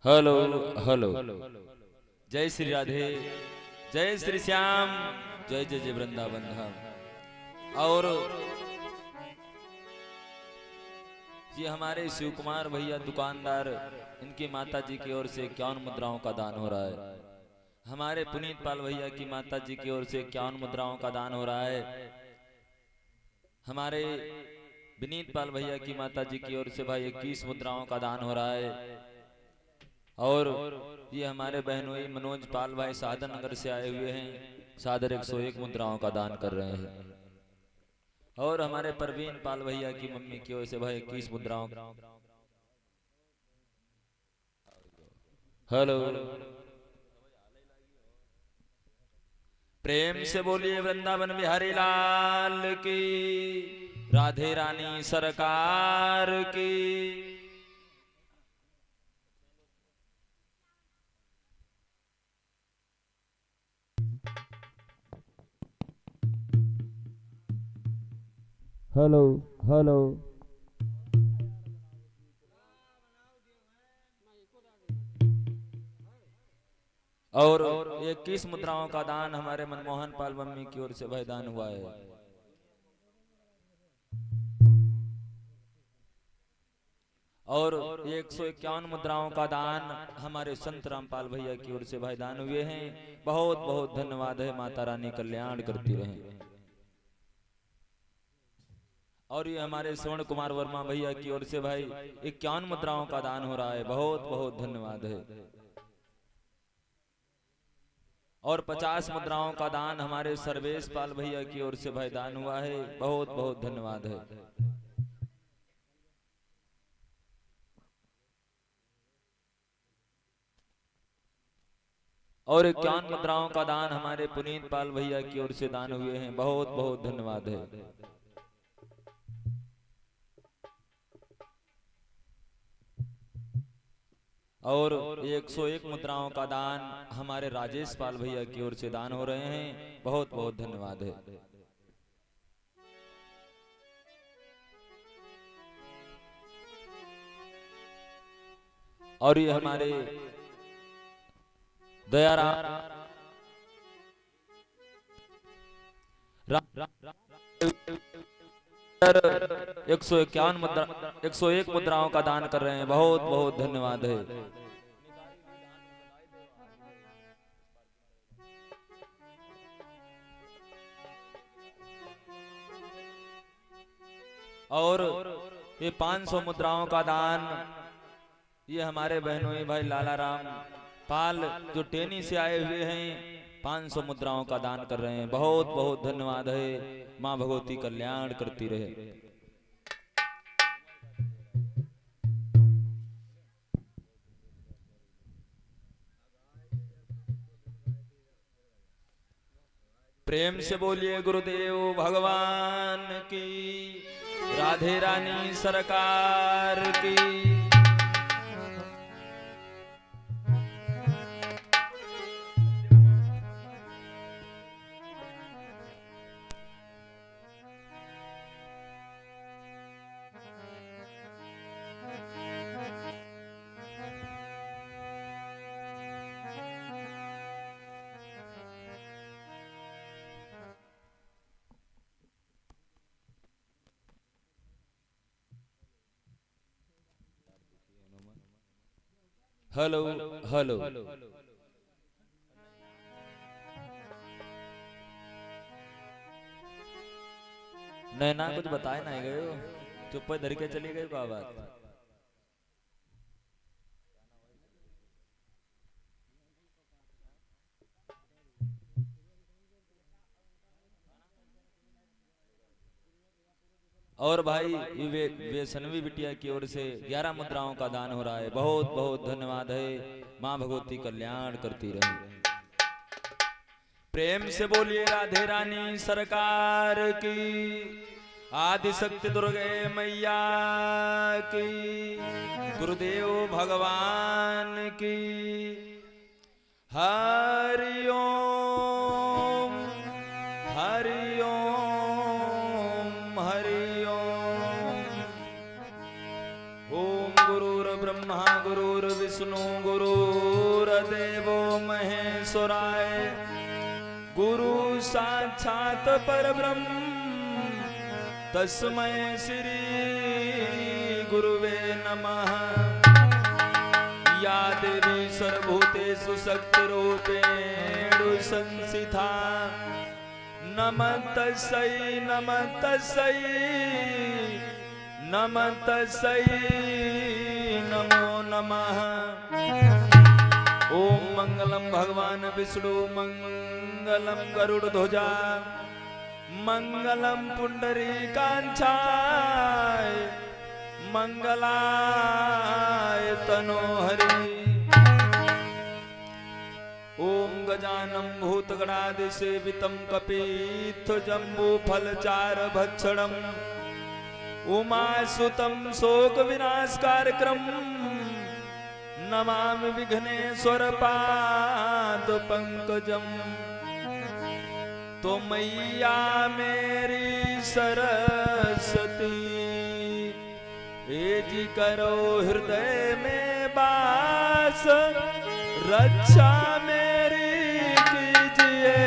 Hello hello. जय श्री राधे, जय श्री श्याम, जय जय जय वृंदावन धाम। और ये हमारे शिव कुमार भैया दुकानदार, इनकी माता जी की ओर से 51 मुद्राओं का दान हो रहा है। हमारे पुनीत पाल भैया की माता जी की ओर से 51 मुद्राओं का दान हो रहा है। हमारे विनीत पाल भैया की माता जी की ओर से भाई 21 मुद्राओं का दान हो रहा है। और ये हमारे बहनोई मनोज पाल भाई साधन नगर से आए हुए हैं, सादर 101 मुद्राओं का दान कर रहे हैं। और हमारे परवीन पाल भैया की मम्मी की ओर से भाई 21 मुद्राओं। हेलो, प्रेम से बोलिए वृंदावन बिहारी लाल की, राधे रानी सरकार की। Hello hello. और 21 मुद्राओं का दान हमारे मनमोहन पाल मम्मी की ओर से भाई दान हुआ है। और 151 मुद्राओं का दान हमारे संत रामपाल भैया की ओर से भाई दान हुए हैं। बहुत बहुत धन्यवाद है। माता रानी कल्याण करती रहे। और ये हमारे स्वर्ण कुमार वर्मा भैया की ओर से भाई 51 मुद्राओं का दान हो रहा है। बहुत बहुत धन्यवाद है। और 50 मुद्राओं का दान हमारे सर्वेश पाल भैया की ओर से भाई दान हुआ है। बहुत बहुत धन्यवाद है। और 51 मुद्राओं का दान हमारे पुनीत पाल भैया की ओर से दान हुए हैं। बहुत बहुत धन्यवाद है। और 101 मुद्राओं का दान हमारे राजेश पाल भैया की ओर से दान हो रहे हैं। बहुत बहुत धन्यवाद है। और ये हमारे दयाराम 151 मुद्रा 101 मुद्राओं का दान कर रहे हैं। बहुत बहुत धन्यवाद है। और ये 500 मुद्राओं का दान ये हमारे बहनोई भाई लाला राम पाल जो टेनी से आए हुए हैं, 500 मुद्राओं का दान कर रहे हैं। बहुत बहुत धन्यवाद है। माँ भगवती कल्याण करती रहे। प्रेम से बोलिए गुरुदेव भगवान की, राधे रानी सरकार की। Hello hello. नैना कुछ बताए नहीं गए हो, चुप धर के चली गई का बात। और भाई वैष्णवी बिटिया की ओर से 11 मुद्राओं का दान हो रहा है। बहुत बहुत धन्यवाद है। माँ भगवती कल्याण करती रहे। प्रेम से बोलिए राधे रानी सरकार की, आदि शक्ति दुर्गे मैया की, गुरुदेव भगवान की। हरि ओम हरि ओम हरि ओम। ओम गुरुर्ब्रह्मा गुरुर्विष्णु गुरुर्विष्णु गुरुर्देवो महेश्वराय गुरु साक्षात् परब्रह्म तस्मै श्री गुरुवे नमः। या देवी सर्वभूतेषु शक्तिरूपेण संस्थिता नमस्तस्यै नमस्तस्यै नमस्तस्यै नमो नमः। ओम मंगलम भगवान विष्णु मंगलम गरुड़ध्वजा मंगलम पुंडरीकाक्षाय मंगलाय तनोहरि। ओम गजानन भूतगणादिसेवितं कपित्थजम्बूफलचारभक्षणम् उमासुतं शोकविनाशकारकम् नमामि विघ्नेश्वरपादपङ्कजम्। तो मैया मेरी सरस्वती जी करो हृदय में वास रक्षा मेरी कीजिए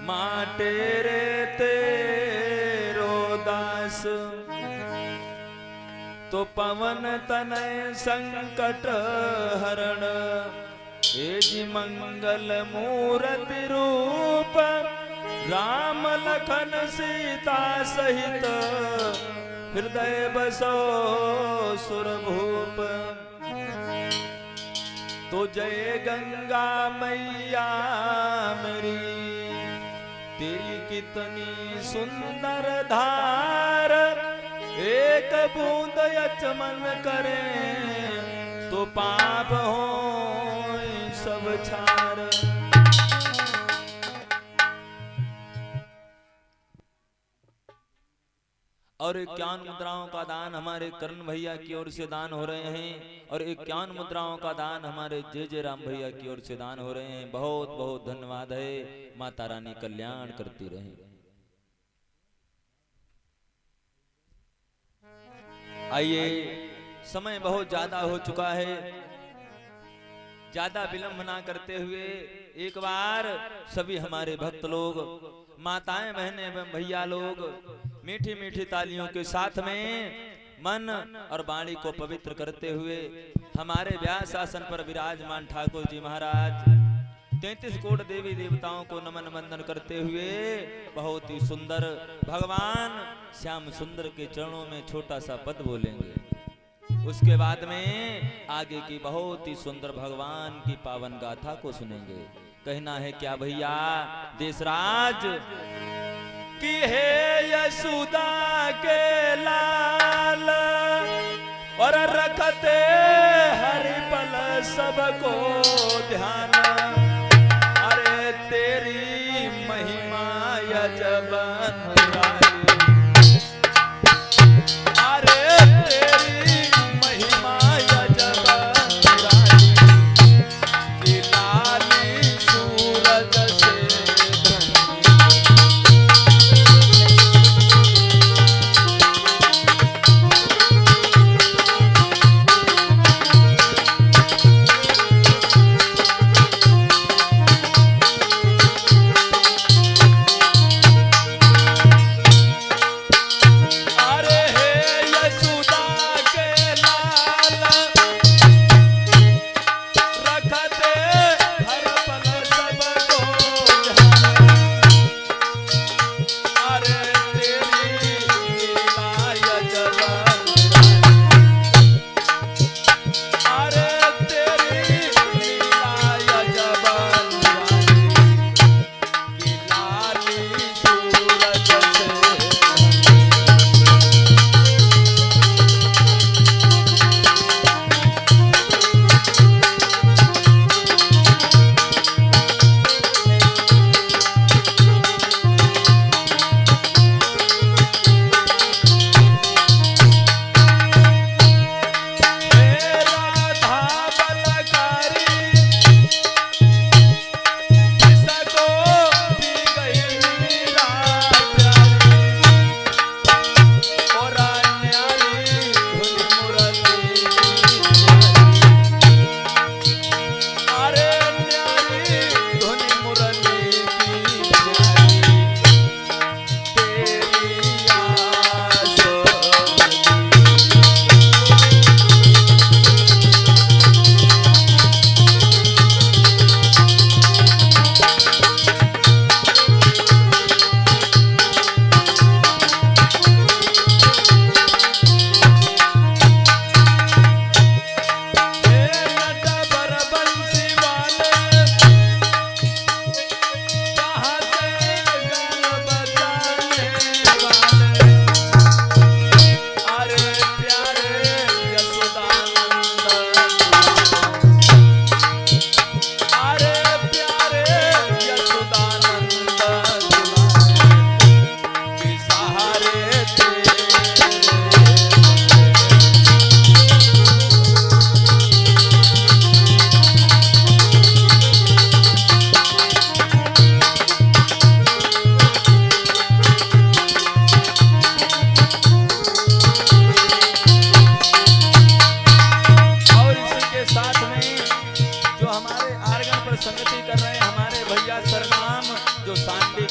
माँ तेरे तेरो दास। तो पवन तनय संकट हरण जी मंगल मूर्ति रूप राम लखन सीता सहित हृदय बसो सुरभूप। तो जय गंगा मैया मेरी तेरी कितनी सुंदर धार एक बूंद यचमन करे तो पाप हो सब छार। और 51 मुद्राओं का दान हमारे करण भैया की ओर से दान हो रहे हैं और 51 मुद्राओं का दान हमारे जय राम भैया की ओर से दान हो रहे हैं। बहुत बहुत धन्यवाद है। माता रानी कल्याण करती रहे। आइए, समय बहुत ज्यादा हो चुका है, ज्यादा विलंब ना करते हुए एक बार सभी हमारे भक्त लोग, माताएं, बहनें एवं भैया लोग मीठी मीठी तालियों के साथ में मन और वाणी को पवित्र करते हुए हमारे व्यास आसन पर विराजमान ठाकुर जी महाराज 33 कोट देवी देवताओं को नमन वंदन करते हुए बहुत ही सुंदर भगवान श्याम सुंदर के चरणों में छोटा सा पद बोलेंगे। उसके बाद में आगे की बहुत ही सुंदर भगवान की पावन गाथा को सुनेंगे। कहना है क्या भैया? देशराज की है यशोदा के लाल और रखते हरि पल सबको ध्यान। अरे तेरी महिमा यजबन अरे तेरी महिमा यजबन लाली सूरज से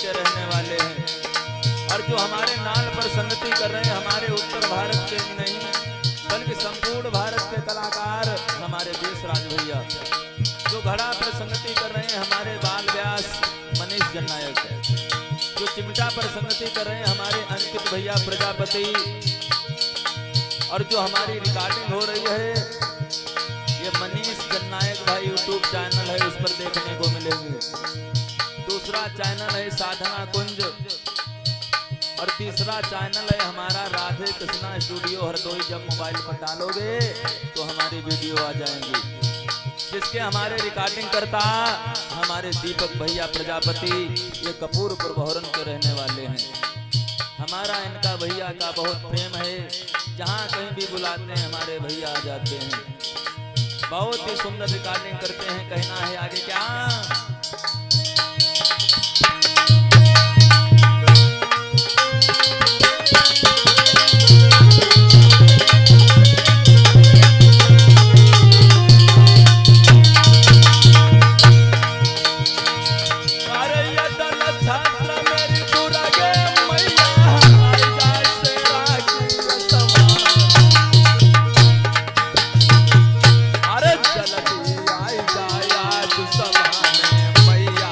के रहने वाले हैं। और जो हमारे नाल पर संगति कर रहे हैं, हमारे उत्तर भारत के नहीं बल्कि संपूर्ण भारत के कलाकार हमारे देशराज भैया, जो घड़ा पर संगति कर रहे हैं हमारे बाल व्यास मनीष जननायक, जो चिमटा पर संगति कर रहे हैं हमारे अंकित भैया प्रजापति, और जो हमारी रिकॉर्डिंग हो रही है ये मनीष जननायक भाई यूट्यूब चैनल है, उस पर देखने को मिलेंगे। दूसरा चैनल है साधना कुंज, और तीसरा चैनल है हमारा राधे कृष्णा स्टूडियो हरदोई। जब मोबाइल पर डालोगे तो हमारी वीडियो आ जाएंगी, जिसके हमारे रिकॉर्डिंग करता हमारे दीपक भैया प्रजापति, ये कपूरपुर बहरन के रहने वाले हैं। हमारा इनका भैया का बहुत प्रेम है, जहाँ कहीं भी बुलाते हैं हमारे भैया आ जाते हैं। बहुत ही सुंदर रिकॉर्डिंग करते हैं। कहना है आगे क्या? मैया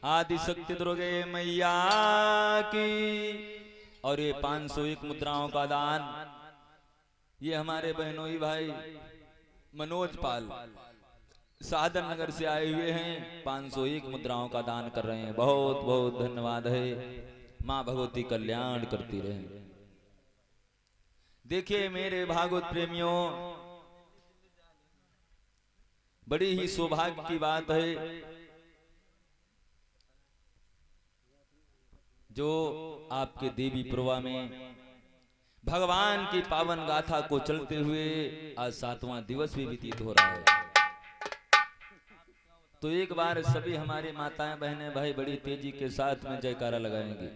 आदि शक्ति दुर्गे मैया की। और ये 501 मुद्राओं का दान ये हमारे बहनोई भाई मनोज पाल साधन नगर से आए हुए हैं, 501 मुद्राओं का दान कर रहे हैं। बहुत बहुत धन्यवाद है। माँ भगवती कल्याण करती रहे। देखिए मेरे भागवत प्रेमियों, बड़ी ही सौभाग्य की बात है जो आपके देवी प्रभा में भगवान की पावन गाथा को चलते हुए आज 7वां दिवस भी व्यतीत हो रहा है। तो एक बार सभी हमारी माताएं बहनें भाई बड़ी तेजी के साथ में जयकारा लगाएंगे।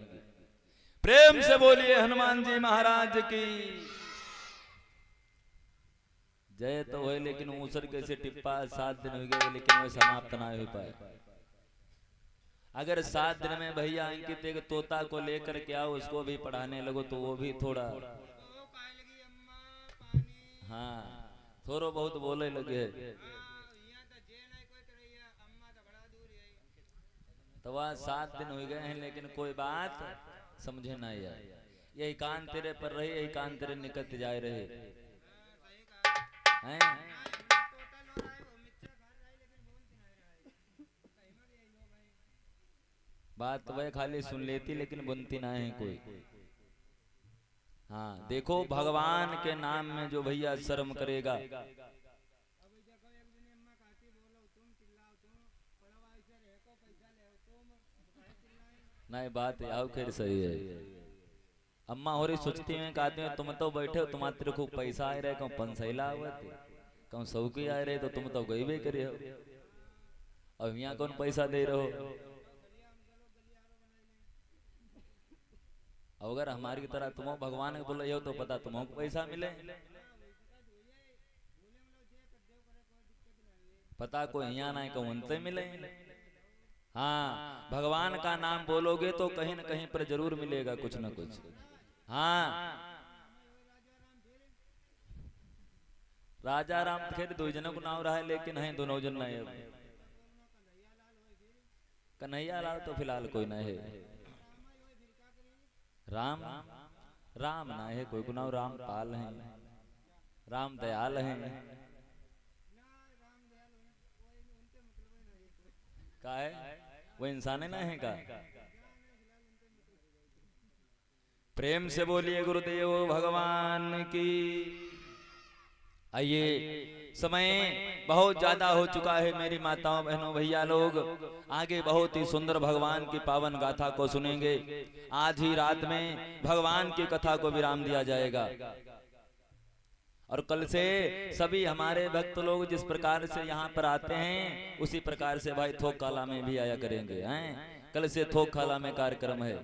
प्रेम से बोलिए हनुमान जी महाराज की जय। तो है लेकिन ऊसर कैसे टिप्पा 7 दिन हो गए लेकिन वह समाप्त ना हो पाए। अगर 7 दिन में भैया अंकित एक तोता को लेकर के आओ उसको भी पढ़ाने लगो तो वो भी थोड़ा हाँ थोड़ा बहुत बोले लगे। तो वह 7 दिन हो गए हैं लेकिन कोई बात समझे ना यार। यही कान तेरे पर रहे, यही कान तेरे निकट जाए रहे हैं। बात तो वह खाली सुन लेती लेकिन बुनती ना है कोई। हाँ देखो भगवान के नाम में जो भैया शर्म करेगा नहीं बात आओ खैर सही है। अम्मा हो रही सोचती हैं कहते हैं तुम तो बैठे हो तुम्हारे खूब पैसा आ रहे कहूँ पंसैला हुआ कहूँ सौ की आ रहे तो तुम तो गई भी करे हो अब यहाँ कौन पैसा दे रहे हो। अगर हमारी तरह तुम भगवान के बोले हो तो पता तुमको पैसा मिले पता को यहाँ ना कहूँ उनसे मिले। हाँ भगवान का नाम बोलोगे तो कहीं न कहीं पर जरूर मिलेगा कुछ न कुछ। हाँ राजा राम खेर 2 जनों को नाम रहा है लेकिन है दोनों जन नहीं है। कन्हैया लाल तो फिलहाल कोई नहीं है। राम राम ना है कोई को नाम राम पाल है, राम दयाल है। का है वो इंसान है ना है का। प्रेम से बोलिए गुरुदेव भगवान की। आइए समय बहुत ज्यादा हो चुका है मेरी माताओं बहनों भैया लोग, आगे बहुत ही सुंदर भगवान की पावन गाथा को सुनेंगे। आज ही रात में भगवान की कथा को विराम दिया जाएगा और कल से सभी हमारे भक्त लोग जिस प्रकार से यहाँ पर आते हैं उसी प्रकार से भाई थोक काला में भी आया करेंगे हैं। कल से थोक काला में कार्यक्रम है,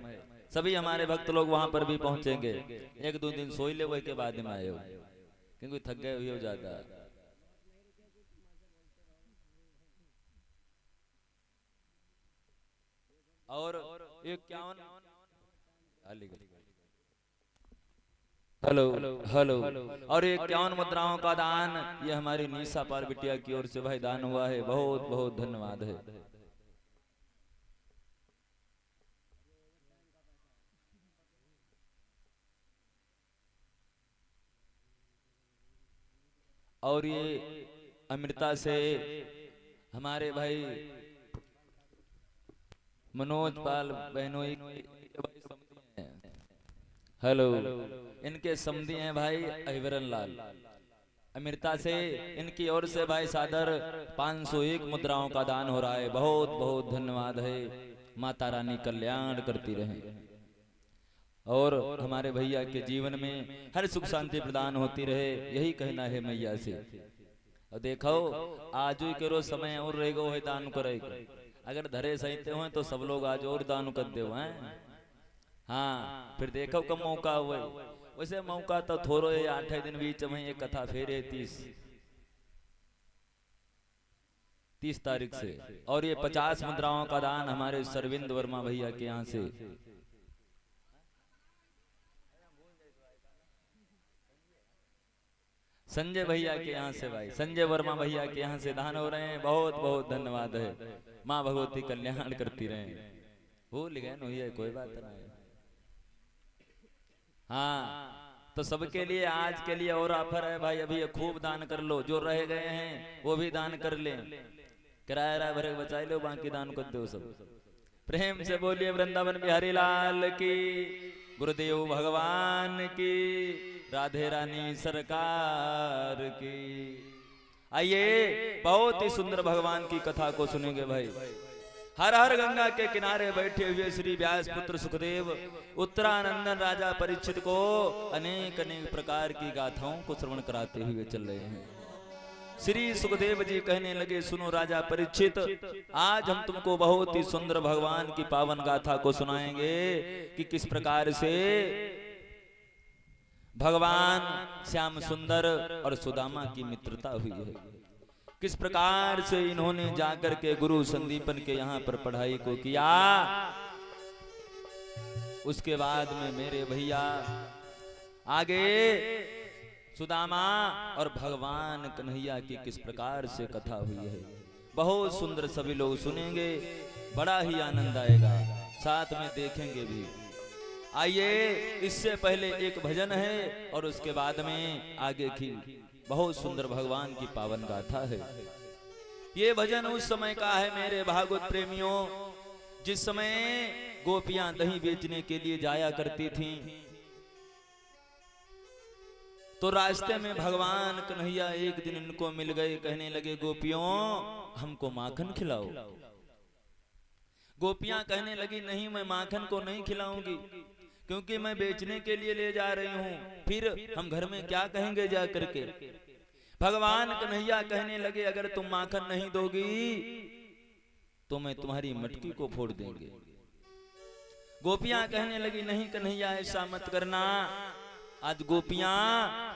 सभी हमारे भक्त लोग वहां पर भी पहुंचेंगे। 1-2 दिन सोई ले वही के बाद में आए हो क्योंकि थक गए हुए हो ज्यादा। और एक 51 हेलो हेलो और ये 51 मुद्राओं का दान ये हमारी निशा पाल बिटिया की ओर से भाई दान हुआ है। बहुत बहुत धन्यवाद है। और ये अमृता से हमारे भाई मनोज पाल बहनोई हेलो इनके समधी हैं भाई अहिवरन लाल अमृता से, इनकी ओर से भाई सादर 501 मुद्राओं का दान हो रहा है। बहुत बहुत धन्यवाद है। माता रानी कल्याण करती रहे और हमारे भैया के जीवन में हर सुख शांति प्रदान होती रहे, यही कहना है मैया से। और देखो आज ही करो समय और रहेगो है दान करे, अगर धरे सहते हो तो सब लोग आज और दान कर दे हैं। हाँ फिर देखो कब मौका हुए, वैसे मौका तो थोड़ो है 8 दिन बीच में ये कथा फेर है 30 तारीख से। और ये 50 मुद्राओं का दान हमारे सरविंद वर्मा भैया के यहाँ से संजय भैया के यहाँ से भाई संजय वर्मा भैया के यहाँ से दान हो रहे हैं। बहुत बहुत धन्यवाद है। माँ भगवती कल्याण करती रहे। भूल गए नोहिया, कोई बात नहीं। हाँ, तो सबके लिए आज के लिए और ऑफर है भाई, अभी ये खूब दान कर लो, जो रह गए हैं वो भी दान कर ले, किराया भरे बचा लो, बाकी दान कर दो सब। प्रेम से बोलिए वृंदावन बिहारी लाल की, गुरुदेव भगवान की, राधे रानी सरकार की। आइए बहुत ही सुंदर भगवान की कथा को सुनेंगे भाई। हर हर गंगा के किनारे बैठे हुए श्री व्यास पुत्र सुखदेव उत्तरानंदन राजा परीक्षित को अनेक अनेक प्रकार की गाथाओं को श्रवण कराते हुए चल रहे हैं। श्री सुखदेव जी कहने लगे, सुनो राजा परीक्षित, आज हम तुमको बहुत ही सुंदर भगवान की पावन गाथा को सुनाएंगे कि किस प्रकार से भगवान श्याम सुंदर और सुदामा की मित्रता हुई है, किस प्रकार से इन्होंने जाकर के गुरु संदीपन के यहाँ पर पढ़ाई को किया। उसके बाद में मेरे भैया आगे सुदामा और भगवान कन्हैया की किस प्रकार से कथा हुई है, बहुत सुंदर, सभी लोग सुनेंगे, बड़ा ही आनंद आएगा, साथ में देखेंगे भी। आइए, इससे पहले एक भजन है और उसके बाद में आगे की बहुत सुंदर भगवान की पावन गाथा है। ये भजन उस समय का है मेरे भागवत प्रेमियों, जिस समय गोपियां दही बेचने के लिए जाया करती थीं, तो रास्ते में भगवान कन्हैया एक दिन इनको मिल गए, कहने लगे, गोपियों हमको माखन खिलाओ। गोपियां कहने लगी, नहीं मैं माखन को नहीं खिलाऊंगी, क्योंकि मैं बेचने के लिए ले जा रही हूं, फिर हम घर में क्या कहेंगे जा करके। भगवान कन्हैया कहने लगे, अगर तुम माखन नहीं दोगी तो मैं तुम्हारी मटकी को फोड़ देंगे। गोपियां कहने लगी, नहीं कन्हैया ऐसा मत करना। आज गोपियां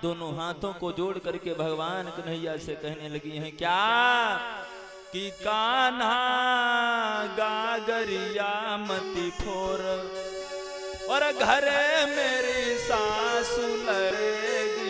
दोनों हाथों को जोड़ करके भगवान कन्हैया से कहने लगी हैं, क्या कि कान्हा गागरिया मती फोर और घरे मेरी सासु लड़ेगी।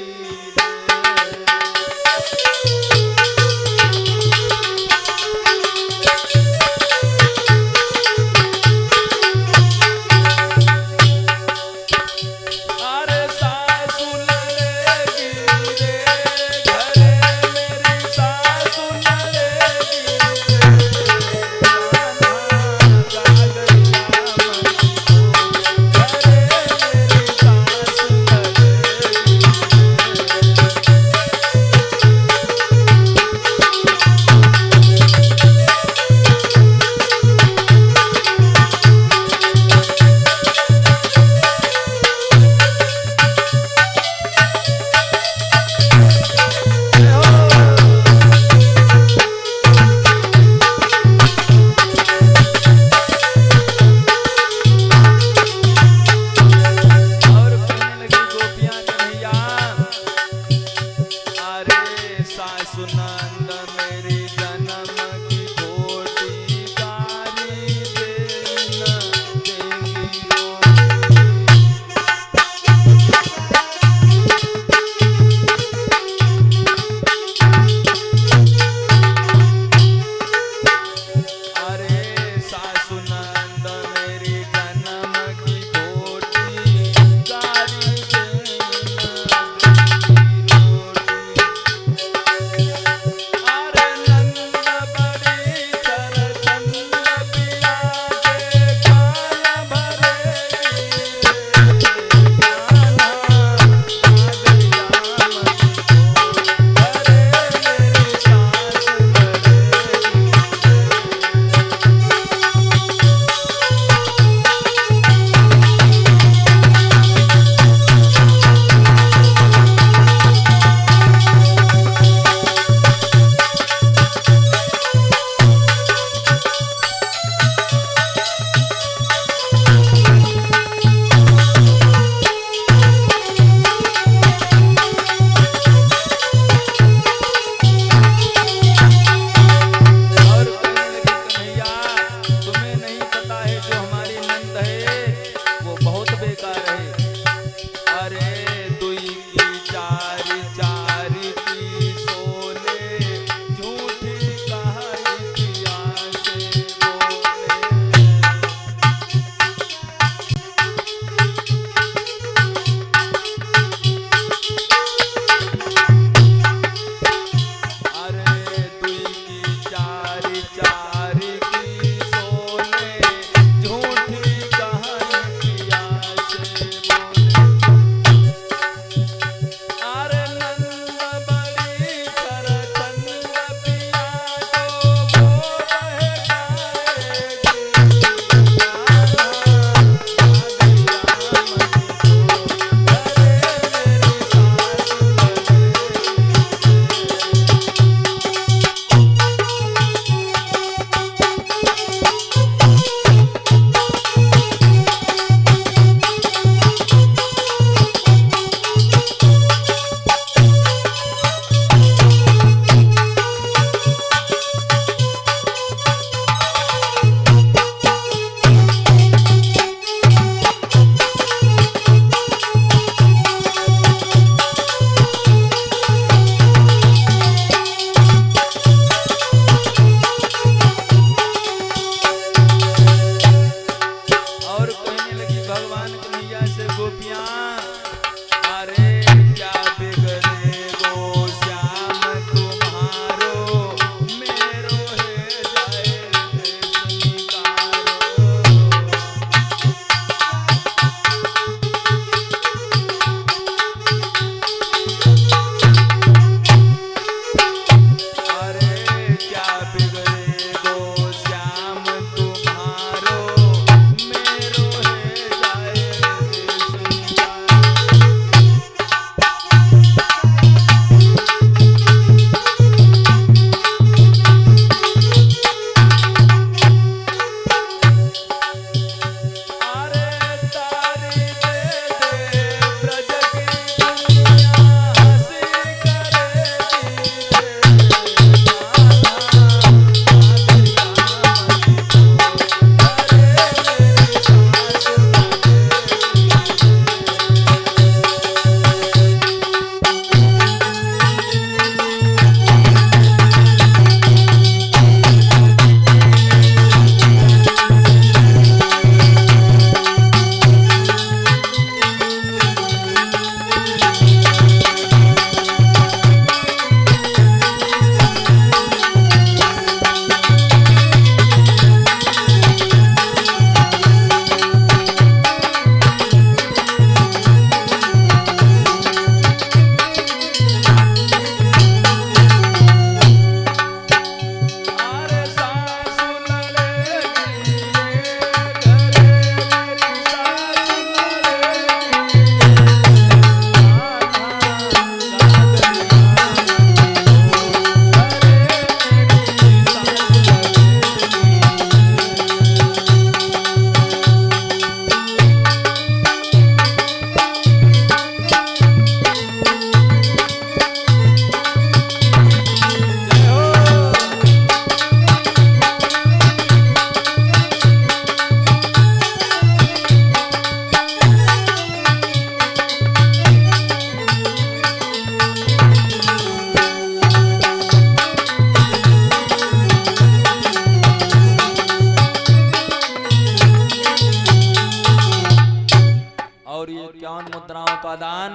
51 मुद्राओं का दान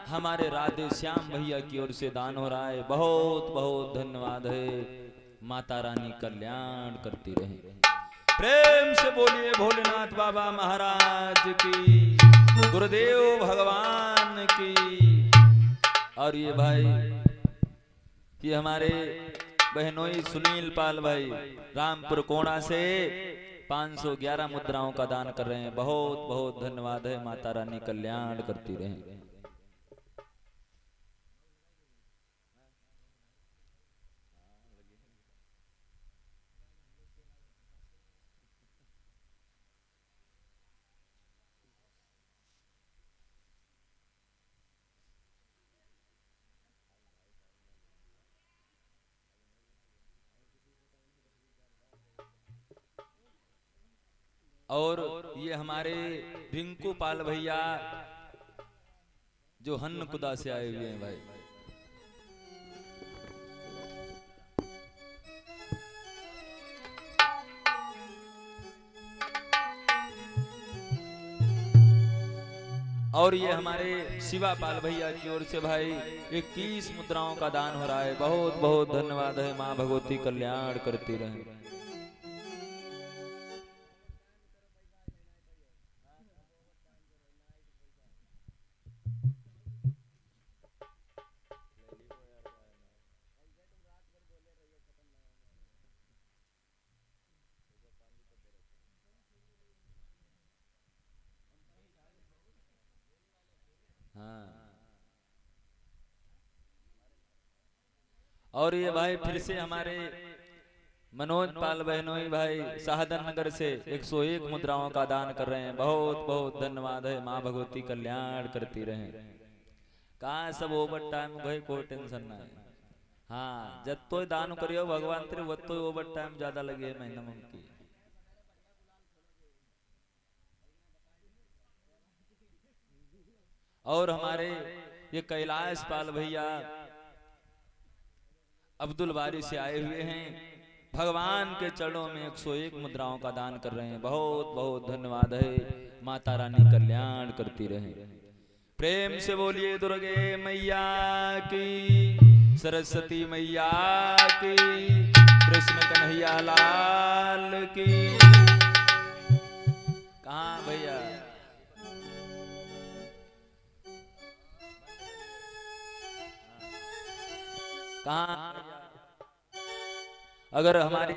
हमारे राधे श्याम भैया की ओर से दान हो रहा है। बहुत बहुत धन्यवाद है। माता रानी कल्याण करती रहे। प्रेम से बोलिए भोलेनाथ बाबा महाराज की, गुरुदेव भगवान की। और ये भाई, ये हमारे बहनोई सुनील पाल भाई रामपुर कोणा से 511 मुद्राओं का दान कर रहे हैं। बहुत बहुत धन्यवाद है। माता रानी कल्याण करती रहे। और ये हमारे रिंकू पाल भैया जो हन्नकुदा से आए हुए हैं भाई। और ये हमारे शिवा पाल भैया की ओर से भाई 21 मुद्राओं का दान हो रहा है। बहुत बहुत धन्यवाद है। मां भगवती कल्याण करती रहे। हाँ, और ये भाई फिर से हमारे मनोज पाल बहनोई भाई शाहदन नगर से 101 मुद्राओं का दान कर रहे हैं। बहुत बहुत धन्यवाद है। मां भगवती कल्याण करती रहे। कहा सब ओवर टाइम भाई, कोई टेंशन ना है। हाँ, जब तो दान करियो भगवान तेरे, वो तो ओवर टाइम ज्यादा लगे महीना में की। और हमारे ये कैलाश पाल भैया अब्दुल बारी से आए हुए हैं। भगवान के चरणों में 101 मुद्राओं का दान कर रहे हैं। बहुत बहुत धन्यवाद है। माता रानी कल्याण करती रहे। प्रेम से बोलिए दुर्गे मैया की, सरस्वती मैया की, कृष्ण कन्हैया लाल की। कहाँ भैया? कहाँ? अगर हमारी